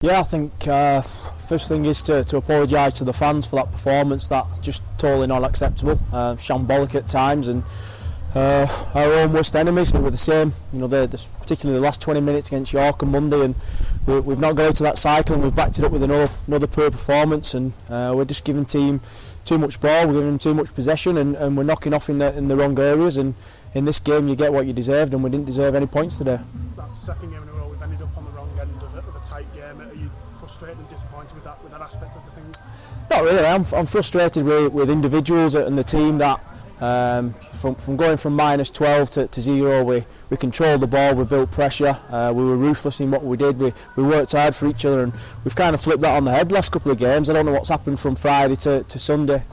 Yeah, I think first thing is to apologise to the fans for that performance. That's just totally not acceptable, shambolic at times, and our own worst enemies were the same. You know, particularly the last 20 minutes against York on Monday, and we've not got out to that cycle, and we've backed it up with another poor performance, and we're just giving team too much ball, we're giving them too much possession, and we're knocking off in the wrong areas. And in this game, you get what you deserved, and we didn't deserve any points today. That's the second game in a row we've ended up on the wrong end of a tight game. Are you frustrated and disappointed with that aspect of the thing? Not really. I'm frustrated with individuals and the team that from going from -12 to 0, we controlled the ball, we built pressure, we were ruthless in what we did, we worked hard for each other, and we've kind of flipped that on the head last couple of games. I don't know what's happened from Friday to Sunday,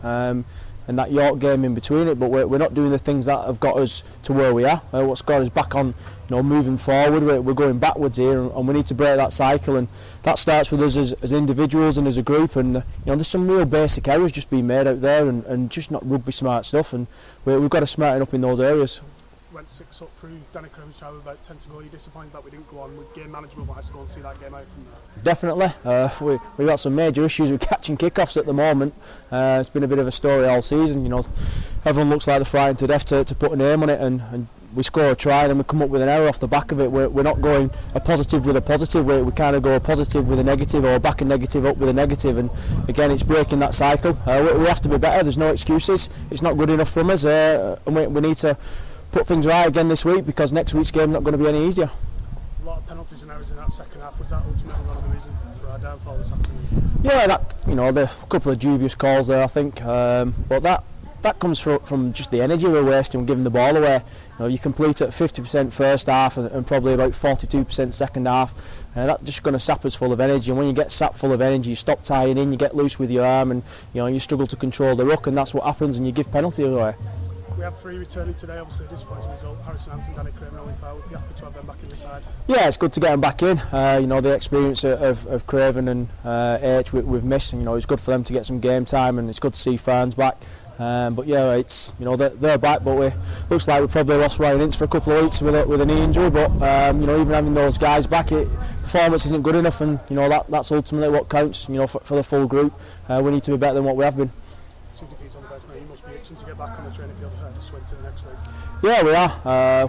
and that York game in between it, but we're not doing the things that have got us to where we are. What's got us back on, moving forward. We're going backwards here, and we need to break that cycle, and that starts with us as individuals and as a group. And there's some real basic errors just being made out there, and just not rugby smart stuff, and we've got to smarten up in those areas. Went 6 up through Danny Craven's trial with about 10 to go. Are you disappointed that we didn't go on with game management wise to go and see that game out from there? Definitely. We've got some major issues with catching kickoffs at the moment. It's been a bit of a story all season. Everyone looks like they're frightened to death to put a name on it, and we score a try and then we come up with an error off the back of it. We're not going a positive with a positive. We kind of go a positive with a negative, or back a negative up with a negative, and again it's breaking that cycle. We have to be better. There's no excuses. It's not good enough from us, and we need to put things right again this week, because next week's game is not going to be any easier. A lot of penalties and errors in that second half. Was that ultimately one of the reasons for our downfall this afternoon? Yeah, the couple of dubious calls there, I think, but that comes from just the energy we're wasting and giving the ball away. You complete at 50% first half and probably about 42% second half. That's just going to sap us full of energy, and when you get sapped full of energy, you stop tying in, you get loose with your arm, and you struggle to control the ruck, and that's what happens, and you give penalty away. We had 3 returning today, obviously a disappointing result. Harrison Hampton, Danny Craven, Owen Fowler. We'd be happy to have them back in the side. Yeah, it's good to get them back in. The experience of Craven and H we've missed. It's good for them to get some game time, and it's good to see fans back. But yeah, it's they're back, but looks like we probably lost Ryan Ince for a couple of weeks with a knee injury. But even having those guys back, performance isn't good enough, and that's ultimately what counts. For the full group, we need to be better than what we have been. 2 defeats on the bench, you must be itching to get back on the training field and to swing to the next week. Yeah, we are.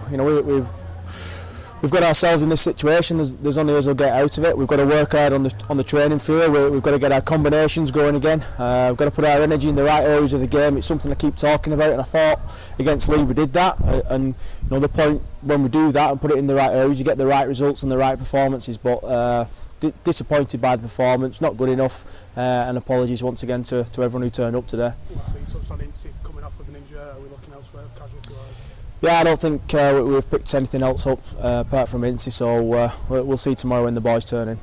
We've got ourselves in this situation. There's only us who'll get out of it. We've got to work hard on the training field. We've got to get our combinations going again. We've got to put our energy in the right areas of the game. It's something I keep talking about, and I thought against Leigh we did that. And the point when we do that and put it in the right areas, you get the right results and the right performances. But disappointed by the performance, not good enough, and apologies once again to everyone who turned up today. So you touched on Ince coming off with an injury. Are we looking elsewhere, casualty-wise? Yeah, I don't think we've picked anything else up apart from Ince, so we'll see tomorrow when the boys turn in.